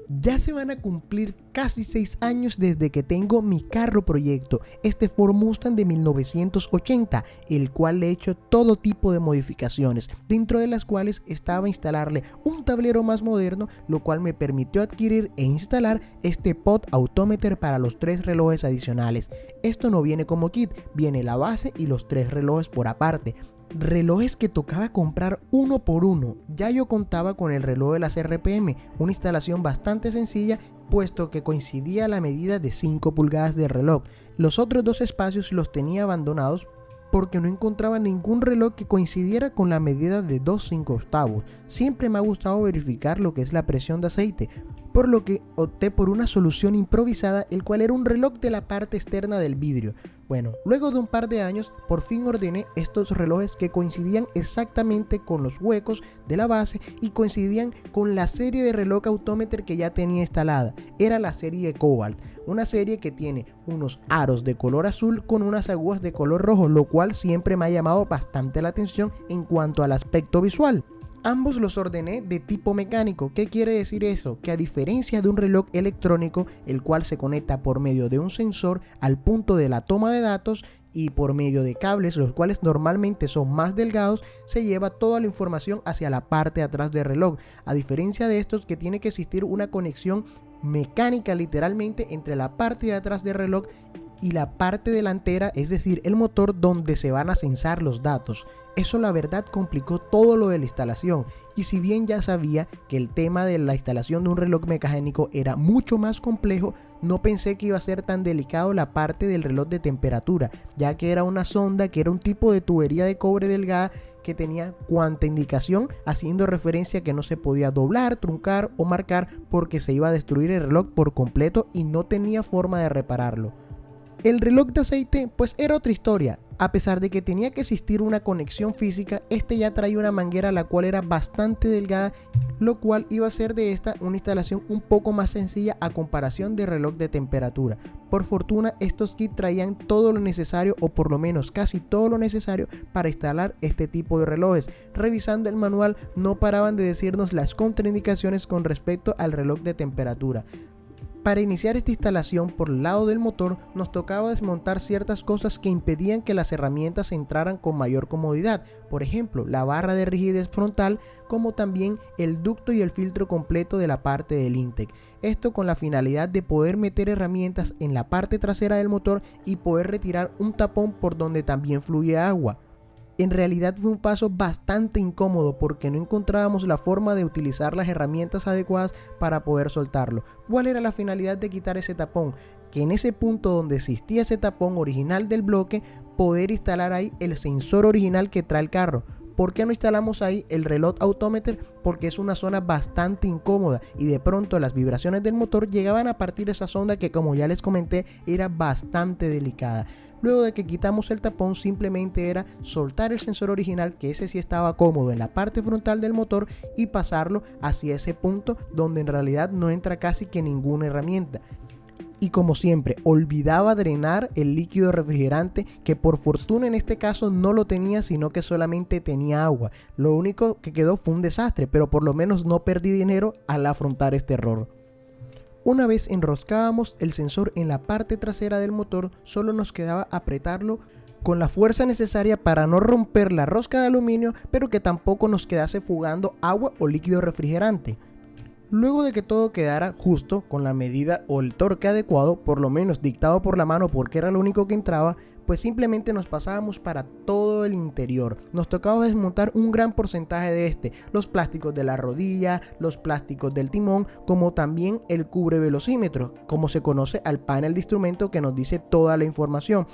Ya se van a cumplir casi 6 años desde que tengo mi carro proyecto, este Ford Mustang de 1980, el cual le he hecho todo tipo de modificaciones, dentro de las cuales estaba instalarle un tablero más moderno, lo cual me permitió adquirir e instalar este Pod Autometer para los 3 relojes adicionales. Esto no viene como kit, viene la base y los 3 relojes por aparte. Relojes que tocaba comprar uno por uno. Ya yo contaba con el reloj de las RPM, una instalación bastante sencilla, puesto que coincidía la medida de 5 pulgadas de reloj. Los otros 2 espacios los tenía abandonados porque no encontraba ningún reloj que coincidiera con la medida de 2/5. Siempre me ha gustado verificar lo que es la presión de aceite, por lo que opté por una solución improvisada, el cual era un reloj de la parte externa del vidrio. Bueno, luego de un par de años, por fin ordené estos relojes que coincidían exactamente con los huecos de la base y coincidían con la serie de reloj Autometer que ya tenía instalada. Era la serie Cobalt, una serie que tiene unos aros de color azul con unas agujas de color rojo, lo cual siempre me ha llamado bastante la atención en cuanto al aspecto visual. Ambos los ordené de tipo mecánico. ¿Qué quiere decir eso? Que a diferencia de un reloj electrónico, el cual se conecta por medio de un sensor al punto de la toma de datos y por medio de cables, los cuales normalmente son más delgados, se lleva toda la información hacia la parte de atrás del reloj. A diferencia de estos, que tiene que existir una conexión mecánica literalmente entre la parte de atrás del reloj y la parte delantera, es decir, el motor donde se van a censar los datos. Eso la verdad complicó todo lo de la instalación, y si bien ya sabía que el tema de la instalación de un reloj mecánico era mucho más complejo, no pensé que iba a ser tan delicado la parte del reloj de temperatura, ya que era una sonda que era un tipo de tubería de cobre delgada que tenía cuanta indicación, haciendo referencia a que no se podía doblar, truncar o marcar porque se iba a destruir el reloj por completo y no tenía forma de repararlo. El reloj de aceite pues era otra historia. A pesar de que tenía que existir una conexión física, este ya traía una manguera la cual era bastante delgada, lo cual iba a hacer de esta una instalación un poco más sencilla a comparación de reloj de temperatura. Por fortuna, estos kits traían todo lo necesario, o por lo menos casi todo lo necesario para instalar este tipo de relojes. Revisando el manual, no paraban de decirnos las contraindicaciones con respecto al reloj de temperatura. Para iniciar esta instalación por el lado del motor, nos tocaba desmontar ciertas cosas que impedían que las herramientas entraran con mayor comodidad. Por ejemplo, la barra de rigidez frontal, como también el ducto y el filtro completo de la parte del intake. Esto con la finalidad de poder meter herramientas en la parte trasera del motor y poder retirar un tapón por donde también fluye agua. En realidad fue un paso bastante incómodo porque no encontrábamos la forma de utilizar las herramientas adecuadas para poder soltarlo. ¿Cuál era la finalidad de quitar ese tapón? Que en ese punto donde existía ese tapón original del bloque, poder instalar ahí el sensor original que trae el carro. ¿Por qué no instalamos ahí el reloj Autometer? Porque es una zona bastante incómoda y de pronto las vibraciones del motor llegaban a partir de esa sonda que, como ya les comenté, era bastante delicada. Luego de que quitamos el tapón, simplemente era soltar el sensor original, que ese sí estaba cómodo en la parte frontal del motor, y pasarlo hacia ese punto donde en realidad no entra casi que ninguna herramienta. Y como siempre, olvidaba drenar el líquido refrigerante, que por fortuna en este caso no lo tenía, sino que solamente tenía agua. Lo único que quedó fue un desastre, pero por lo menos no perdí dinero al afrontar este error. Una vez enroscábamos el sensor en la parte trasera del motor, solo nos quedaba apretarlo con la fuerza necesaria para no romper la rosca de aluminio, pero que tampoco nos quedase fugando agua o líquido refrigerante. Luego de que todo quedara justo, con la medida o el torque adecuado, por lo menos dictado por la mano porque era lo único que entraba, pues simplemente nos pasábamos para todo el interior. Nos tocaba desmontar un gran porcentaje de los plásticos de la rodilla, los plásticos del timón, como también el cubre velocímetro, como se conoce al panel de instrumento que nos dice toda la información.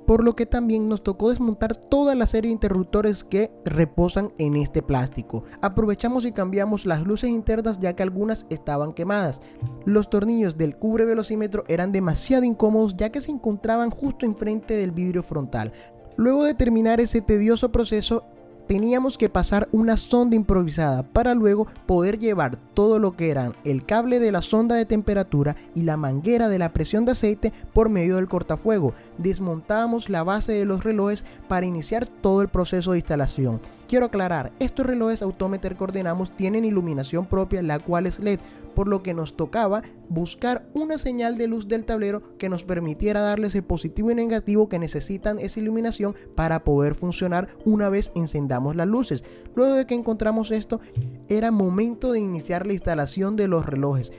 Por lo que también nos tocó desmontar toda la serie de interruptores que reposan en este plástico. Aprovechamos y cambiamos las luces internas, ya que algunas estaban quemadas. Los tornillos del cubre velocímetro eran demasiado incómodos, ya que se encontraban justo enfrente del vidrio frontal. Luego de terminar ese tedioso proceso, teníamos que pasar una sonda improvisada para luego poder llevar todo lo que eran el cable de la sonda de temperatura y la manguera de la presión de aceite por medio del cortafuego. Desmontábamos la base de los relojes para iniciar todo el proceso de instalación. Quiero aclarar, estos relojes Autometer que ordenamos tienen iluminación propia, la cual es LED, por lo que nos tocaba buscar una señal de luz del tablero que nos permitiera darles el positivo y negativo que necesitan esa iluminación para poder funcionar una vez encendamos las luces. Luego de que encontramos esto, era momento de iniciar la instalación de los relojes.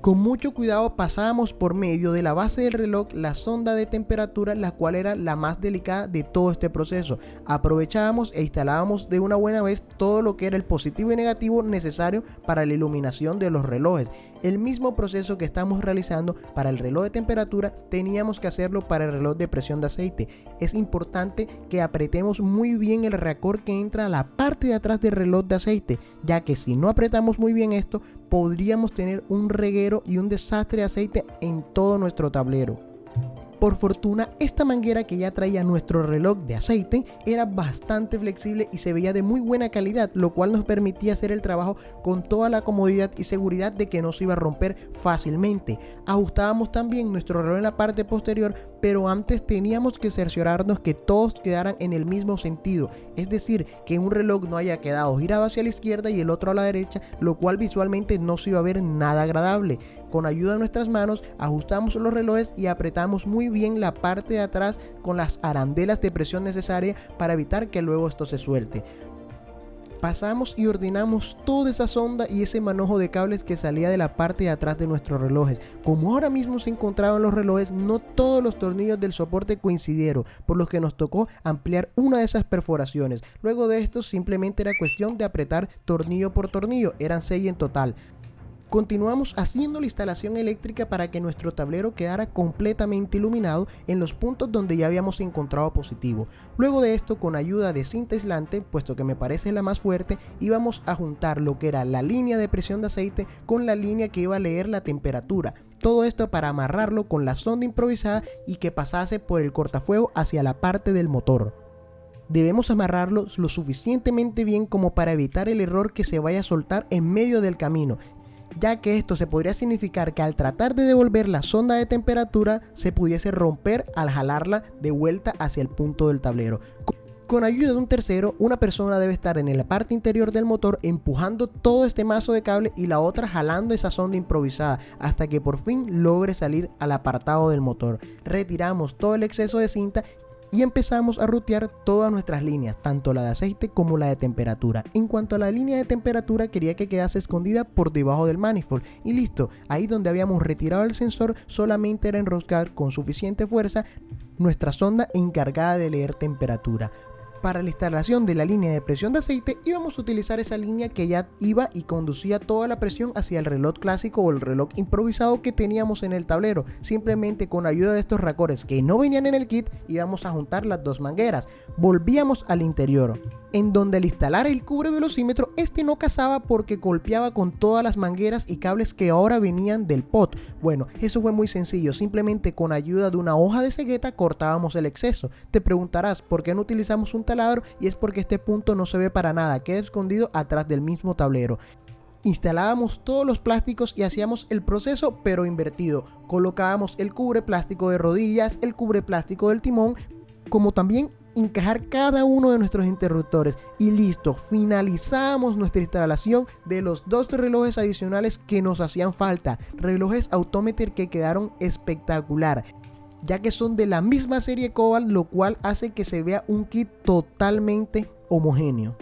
Con mucho cuidado pasábamos por medio de la base del reloj la sonda de temperatura, la cual era la más delicada de todo este proceso. Aprovechábamos e instalábamos de una buena vez todo lo que era el positivo y negativo necesario para la iluminación de los relojes. El mismo proceso que estamos realizando para el reloj de temperatura teníamos que hacerlo para el reloj de presión de aceite. Es importante que apretemos muy bien el racor que entra a la parte de atrás del reloj de aceite, ya que si no apretamos muy bien esto, podríamos tener un reguero y un desastre de aceite en todo nuestro tablero. Por fortuna, esta manguera que ya traía nuestro reloj de aceite era bastante flexible y se veía de muy buena calidad, lo cual nos permitía hacer el trabajo con toda la comodidad y seguridad de que no se iba a romper fácilmente. Ajustábamos también nuestro reloj en la parte posterior, pero antes teníamos que cerciorarnos que todos quedaran en el mismo sentido, es decir, que un reloj no haya quedado girado hacia la izquierda y el otro a la derecha, lo cual visualmente no se iba a ver nada agradable. Con ayuda de nuestras manos ajustamos los relojes y apretamos muy bien la parte de atrás con las arandelas de presión necesaria para evitar que luego esto se suelte. Pasamos y ordenamos toda esa sonda y ese manojo de cables que salía de la parte de atrás de nuestros relojes. Como ahora mismo se encontraban los relojes, no todos los tornillos del soporte coincidieron, por lo que nos tocó ampliar una de esas perforaciones. Luego de esto simplemente era cuestión de apretar tornillo por tornillo, eran 6 en total. Continuamos haciendo la instalación eléctrica para que nuestro tablero quedara completamente iluminado en los puntos donde ya habíamos encontrado positivo. Luego de esto, con ayuda de cinta aislante, puesto que me parece la más fuerte, íbamos a juntar lo que era la línea de presión de aceite con la línea que iba a leer la temperatura. Todo esto para amarrarlo con la sonda improvisada y que pasase por el cortafuego hacia la parte del motor. Debemos amarrarlo lo suficientemente bien como para evitar el error que se vaya a soltar en medio del camino, ya que esto se podría significar que al tratar de devolver la sonda de temperatura se pudiese romper al jalarla de vuelta hacia el punto del tablero. Con ayuda de un tercero, una persona debe estar en la parte interior del motor empujando todo este mazo de cable y la otra jalando esa sonda improvisada hasta que por fin logre salir al apartado del motor. Retiramos todo el exceso de cinta y empezamos a rutear todas nuestras líneas, tanto la de aceite como la de temperatura. En cuanto a la línea de temperatura, quería que quedase escondida por debajo del manifold y listo, ahí donde habíamos retirado el sensor solamente era enroscar con suficiente fuerza nuestra sonda encargada de leer temperatura. Para la instalación de la línea de presión de aceite íbamos a utilizar esa línea que ya iba y conducía toda la presión hacia el reloj clásico o el reloj improvisado que teníamos en el tablero. Simplemente con ayuda de estos racores que no venían en el kit íbamos a juntar las dos mangueras. Volvíamos al interior, en donde al instalar el cubre velocímetro este no casaba porque golpeaba con todas las mangueras y cables que ahora venían del pot. Bueno, eso fue muy sencillo, simplemente con ayuda de una hoja de cegueta cortábamos el exceso. Te preguntarás por qué no utilizamos un taladro, y es porque este punto no se ve para nada, queda escondido atrás del mismo tablero. Instalábamos todos los plásticos y hacíamos el proceso pero invertido. Colocábamos el cubre plástico de rodillas, el cubre plástico del timón, como también encajar cada uno de nuestros interruptores y listo, finalizamos nuestra instalación de los dos relojes adicionales que nos hacían falta, relojes Autometer que quedaron espectacular, ya que son de la misma serie Cobalt, lo cual hace que se vea un kit totalmente homogéneo.